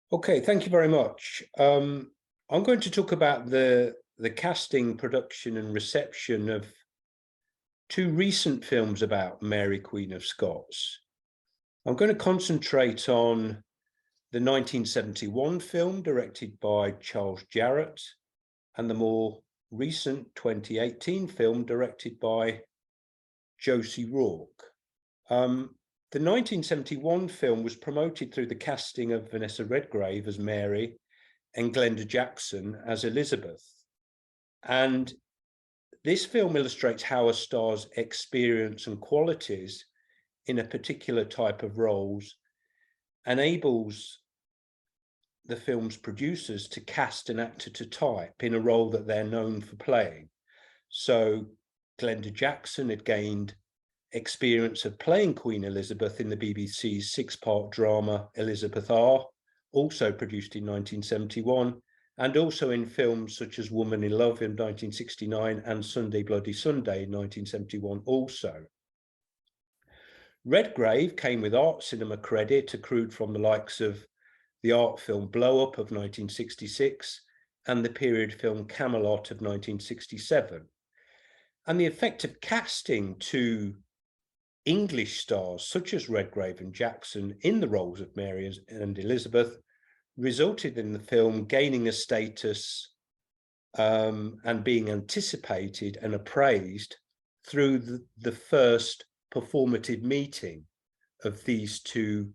Okay, thank you very much. I'm going to talk about the casting, production and reception of two recent films about Mary, Queen of Scots. I'm going to concentrate on the 1971 film directed by Charles Jarrott and the more recent 2018 film directed by Josie Rourke. The 1971 film was promoted through the casting of Vanessa Redgrave as Mary and Glenda Jackson as Elizabeth. And this film illustrates how a star's experience and qualities in a particular type of roles enables the film's producers to cast an actor to type in a role that they're known for playing. So Glenda Jackson had gained experience of playing Queen Elizabeth in the BBC's six-part drama Elizabeth R, also produced in 1971, and also in films such as Woman in Love in 1969 and Sunday Bloody Sunday in 1971 also. Redgrave came with art cinema credit accrued from the likes of the art film Blow Up of 1966 and the period film Camelot of 1967. And the effect of casting two English stars such as Redgrave and Jackson in the roles of Mary and Elizabeth resulted in the film gaining a status and being anticipated and appraised through the first performative meeting of these two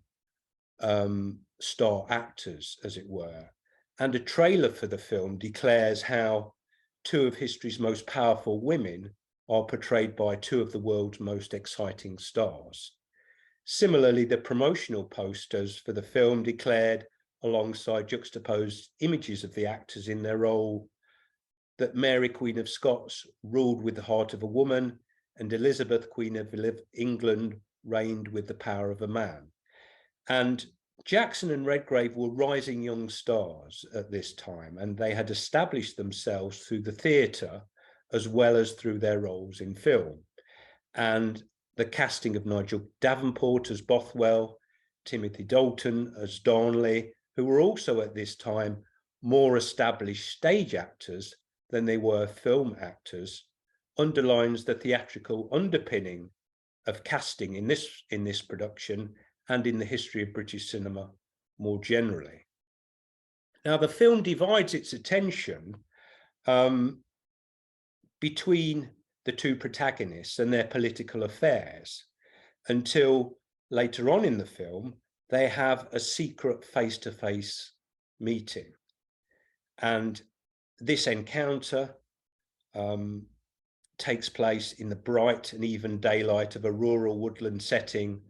star actors, as it were. And a trailer for the film declares how two of history's most powerful women are portrayed by two of the world's most exciting stars. Similarly, the promotional posters for the film declared, alongside juxtaposed images of the actors in their role, that Mary, Queen of Scots, ruled with the heart of a woman, and Elizabeth, Queen of England, reigned with the power of a man. And Jackson and Redgrave were rising young stars at this time, and they had established themselves through the theatre as well as through their roles in film. And the casting of Nigel Davenport as Bothwell, Timothy Dalton as Darnley, who were also at this time more established stage actors than they were film actors, underlines the theatrical underpinning of casting in this production and in the history of British cinema more generally. Now, the film divides its attention between the two protagonists and their political affairs until later on in the film, they have a secret face-to-face meeting. And this encounter takes place in the bright and even daylight of a rural woodland setting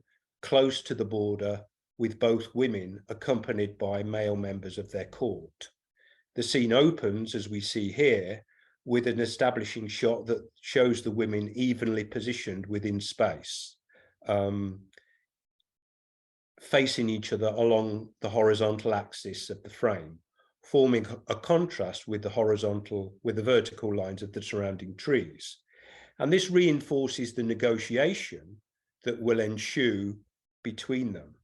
close to the border, with both women accompanied by male members of their court. The scene opens, as we see here, with an establishing shot that shows the women evenly positioned within space, facing each other along the horizontal axis of the frame, forming a contrast with the vertical lines of the surrounding trees. And this reinforces the negotiation that will ensue between them.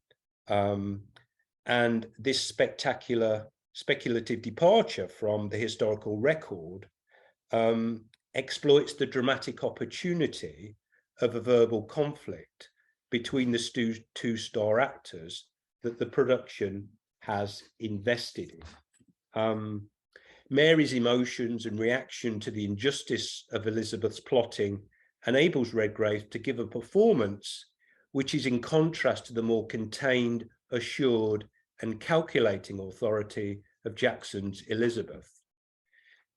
And this speculative departure from the historical record exploits the dramatic opportunity of a verbal conflict between the two star actors that the production has invested in. Mary's emotions and reaction to the injustice of Elizabeth's plotting enables Redgrave to give a performance which is in contrast to the more contained, assured, and calculating authority of Jackson's Elizabeth.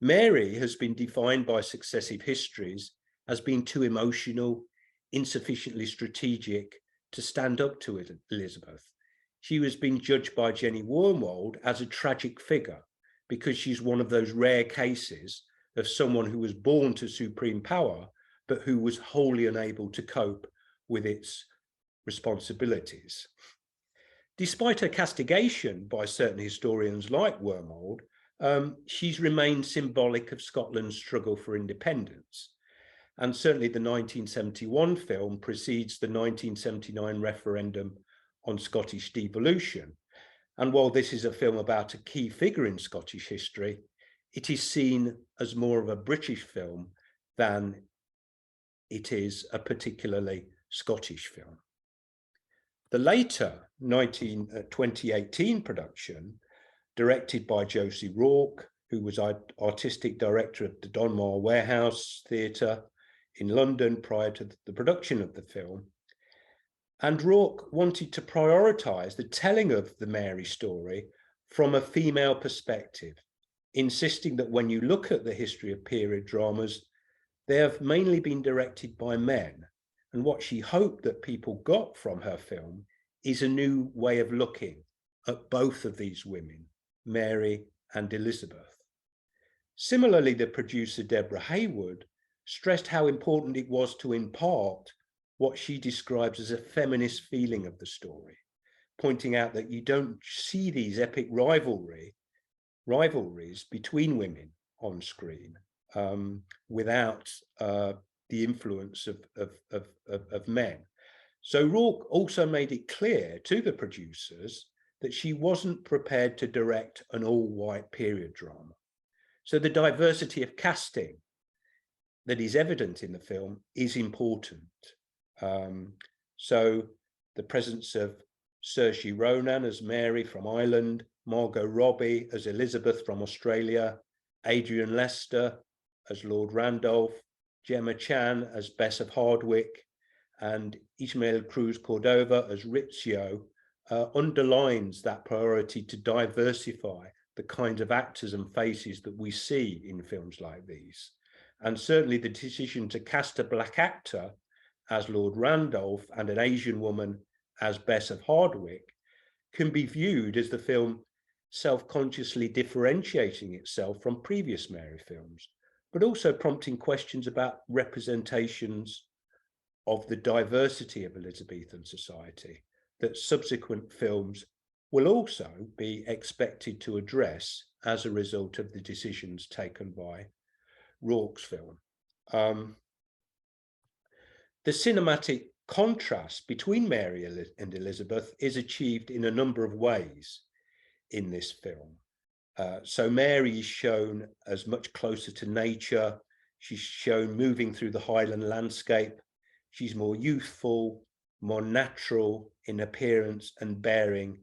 Mary has been defined by successive histories as being too emotional, insufficiently strategic to stand up to Elizabeth. She was being judged by Jenny Wormwold as a tragic figure because she's one of those rare cases of someone who was born to supreme power, but who was wholly unable to cope with its responsibilities. Despite her castigation by certain historians like Wormwold, she's remained symbolic of Scotland's struggle for independence. And certainly the 1971 film precedes the 1979 referendum on Scottish devolution. And while this is a film about a key figure in Scottish history, it is seen as more of a British film than it is a particularly Scottish film. The later 2018 production, directed by Josie Rourke, who was artistic director of the Donmar Warehouse Theatre in London prior to the production of the film. And Rourke wanted to prioritise the telling of the Mary story from a female perspective, insisting that when you look at the history of period dramas, they have mainly been directed by men. And what she hoped that people got from her film is a new way of looking at both of these women, Mary and Elizabeth. Similarly, the producer Deborah Haywood stressed how important it was to impart what she describes as a feminist feeling of the story, pointing out that you don't see these epic rivalries between women on screen without the influence of men. So Rourke also made it clear to the producers that she wasn't prepared to direct an all-white period drama. So the diversity of casting that is evident in the film is important. So the presence of Saoirse Ronan as Mary from Ireland, Margot Robbie as Elizabeth from Australia, Adrian Lester as Lord Randolph, Gemma Chan as Bess of Hardwick, and Ismael Cruz Cordova as Rizzio underlines that priority to diversify the kinds of actors and faces that we see in films like these. And certainly the decision to cast a black actor as Lord Randolph and an Asian woman as Bess of Hardwick can be viewed as the film self-consciously differentiating itself from previous Mary films, but also prompting questions about representations of the diversity of Elizabethan society that subsequent films will also be expected to address as a result of the decisions taken by Rourke's film. The cinematic contrast between Mary and Elizabeth is achieved in a number of ways in this film. So Mary is shown as much closer to nature. She's shown moving through the Highland landscape. She's more youthful, more natural in appearance and bearing,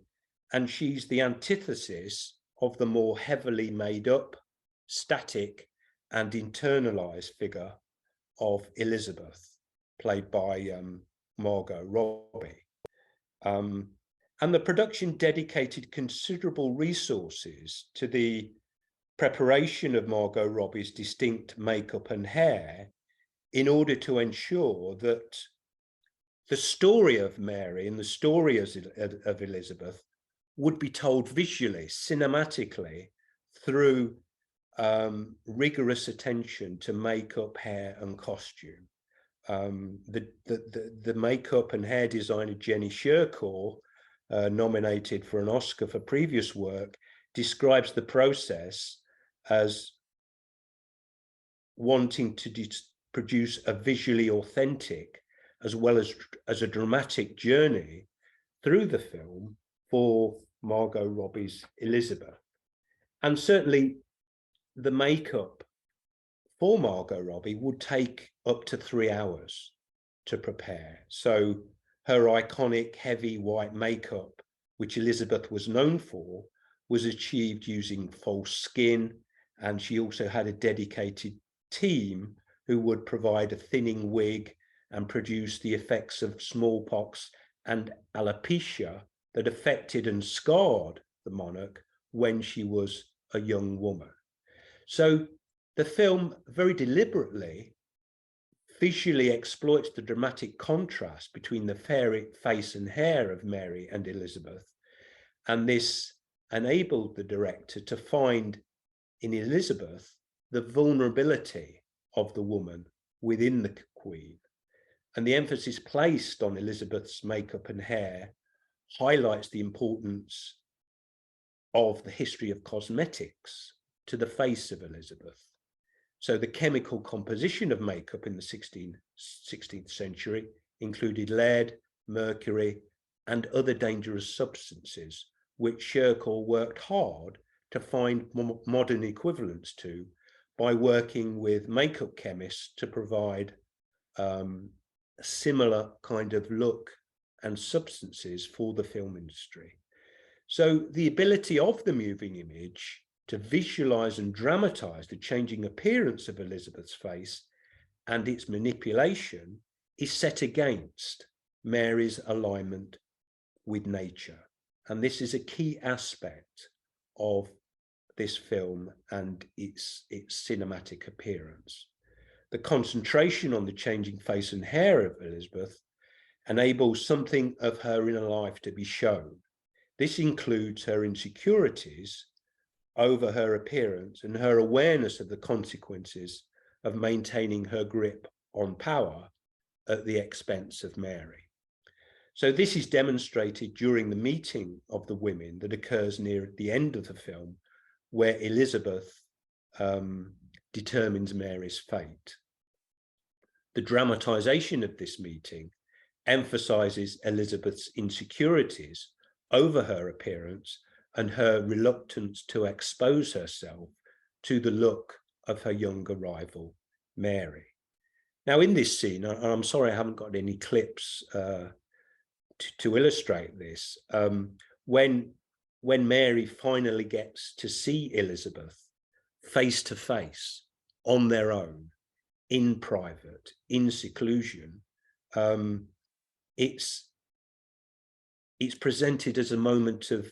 and she's the antithesis of the more heavily made up, static, and internalized figure of Elizabeth, played by Margot Robbie. And the production dedicated considerable resources to the preparation of Margot Robbie's distinct makeup and hair in order to ensure that the story of Mary and the story of Elizabeth would be told visually, cinematically, through rigorous attention to makeup, hair, and costume. The makeup and hair designer Jenny Shercourt, nominated for an Oscar for previous work, describes the process as wanting to produce a visually authentic as well as a dramatic journey through the film for Margot Robbie's Elizabeth. And certainly the makeup for Margot Robbie would take up to 3 hours to prepare. So her iconic heavy white makeup, which Elizabeth was known for, was achieved using false skin, and she also had a dedicated team who would provide a thinning wig and produce the effects of smallpox and alopecia that affected and scarred the monarch when she was a young woman. So the film very deliberately visually exploits the dramatic contrast between the fair face and hair of Mary and Elizabeth, and this enabled the director to find in Elizabeth the vulnerability of the woman within the Queen. And the emphasis placed on Elizabeth's makeup and hair highlights the importance of the history of cosmetics to the face of Elizabeth. So the chemical composition of makeup in the 16th century included lead, mercury, and other dangerous substances, which Shirkle worked hard to find modern equivalents to by working with makeup chemists to provide a similar kind of look and substances for the film industry. So the ability of the moving image to visualize and dramatize the changing appearance of Elizabeth's face and its manipulation is set against Mary's alignment with nature. And this is a key aspect of this film and its cinematic appearance. The concentration on the changing face and hair of Elizabeth enables something of her inner life to be shown. This includes her insecurities over her appearance and her awareness of the consequences of maintaining her grip on power at the expense of Mary. So this is demonstrated during the meeting of the women that occurs near the end of the film, where Elizabeth determines Mary's fate. The dramatization of this meeting emphasizes Elizabeth's insecurities over her appearance and her reluctance to expose herself to the look of her younger rival, Mary. Now, in this scene, and I'm sorry I haven't got any clips to illustrate this, when Mary finally gets to see Elizabeth face to face on their own, in private, in seclusion, it's presented as a moment of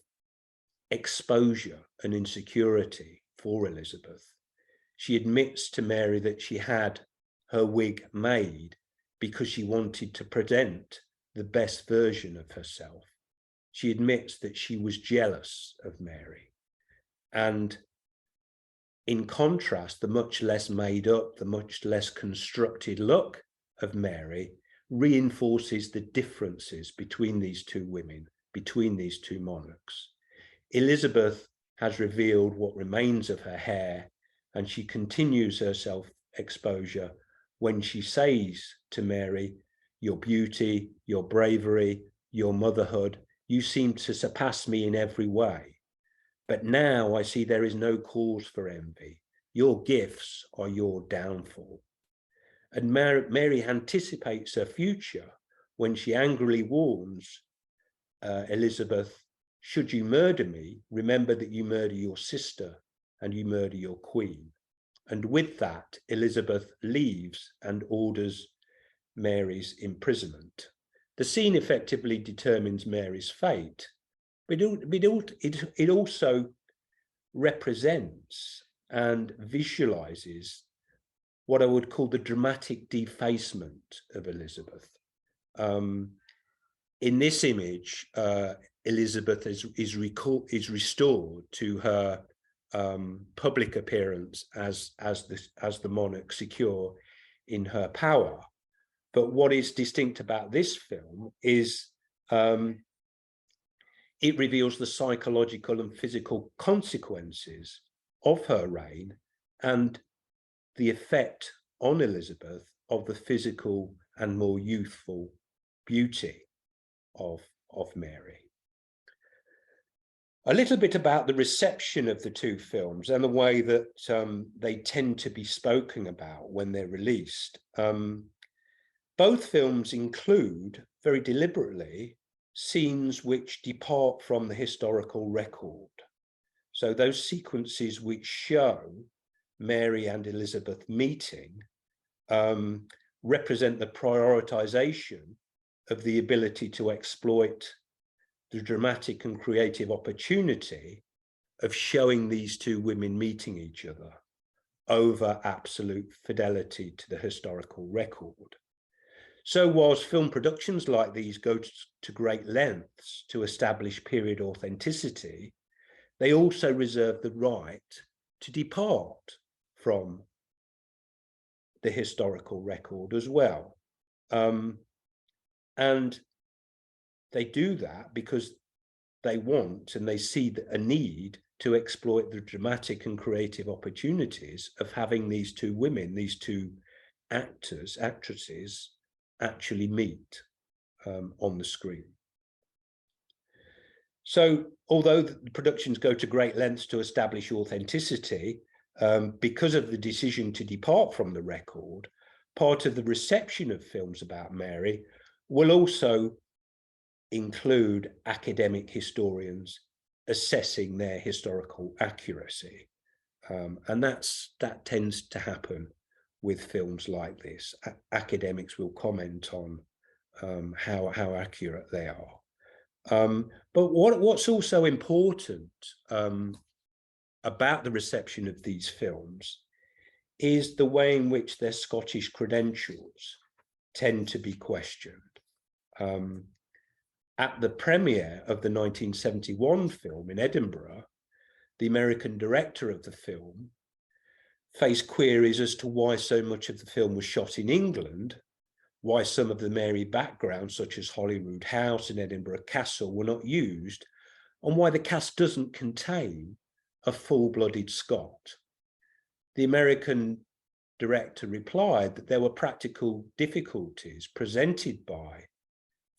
exposure and insecurity for Elizabeth. She admits to Mary that she had her wig made because she wanted to present the best version of herself. She admits that she was jealous of Mary. And in contrast, the much less made up, the much less constructed look of Mary reinforces the differences between these two women, between these two monarchs. Elizabeth has revealed what remains of her hair, and she continues her self-exposure when she says to Mary, "Your beauty, your bravery, your motherhood, you seem to surpass me in every way. But now I see there is no cause for envy. Your gifts are your downfall." And Mary anticipates her future when she angrily warns Elizabeth, "Should you murder me, remember that you murder your sister and you murder your queen." And with that, Elizabeth leaves and orders Mary's imprisonment. The scene effectively determines Mary's fate, but it also represents and visualizes what I would call the dramatic defacement of Elizabeth. In this image, Elizabeth is restored to her public appearance as the monarch secure in her power. But what is distinct about this film is it reveals the psychological and physical consequences of her reign and the effect on Elizabeth of the physical and more youthful beauty of Mary. A little bit about the reception of the two films and the way that they tend to be spoken about when they're released. Both films include, very deliberately, scenes which depart from the historical record. So those sequences which show Mary and Elizabeth meeting represent the prioritization of the ability to exploit the dramatic and creative opportunity of showing these two women meeting each other over absolute fidelity to the historical record. So whilst film productions like these go to great lengths to establish period authenticity, they also reserve the right to depart from the historical record as well. And they do that because they want and they see a need to exploit the dramatic and creative opportunities of having these two women, these two actresses, actually meet on the screen. So although the productions go to great lengths to establish authenticity, because of the decision to depart from the record, part of the reception of films about Mary will also include academic historians assessing their historical accuracy. And that tends to happen with films like this. Academics will comment on how accurate they are. But what's also important about the reception of these films is the way in which their Scottish credentials tend to be questioned. At the premiere of the 1971 film in Edinburgh, the American director of the film faced queries as to why so much of the film was shot in England, why some of the Mary backgrounds, such as Holyrood House and Edinburgh Castle, were not used, and why the cast doesn't contain a full-blooded Scot. The American director replied that there were practical difficulties presented by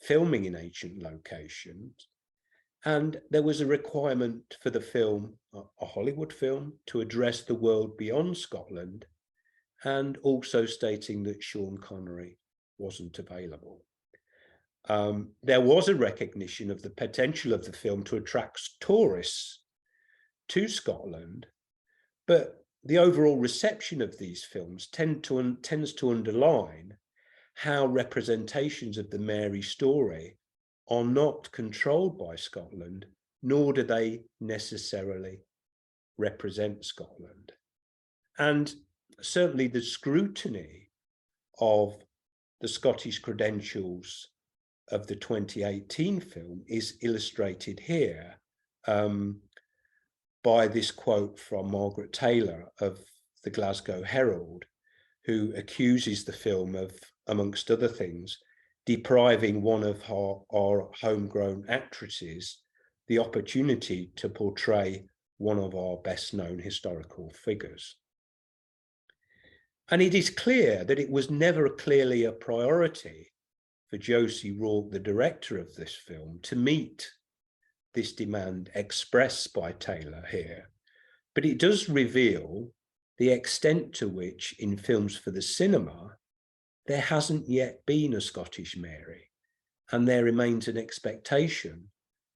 filming in ancient locations, and there was a requirement for the film, a Hollywood film, to address the world beyond Scotland, and also stating that Sean Connery wasn't available. There was a recognition of the potential of the film to attract tourists to Scotland, but the overall reception of these films tends to underline how representations of the Mary story are not controlled by Scotland, nor do they necessarily represent Scotland. And certainly the scrutiny of the Scottish credentials of the 2018 film is illustrated here by this quote from Margaret Taylor of the Glasgow Herald, who accuses the film of, amongst other things, depriving one of our homegrown actresses the opportunity to portray one of our best known historical figures. And it is clear that it was never clearly a priority for Josie Rourke, the director of this film, to meet this demand expressed by Taylor here. But it does reveal the extent to which in films for the cinema, there hasn't yet been a Scottish Mary, and there remains an expectation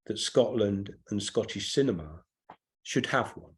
that Scotland and Scottish cinema should have one.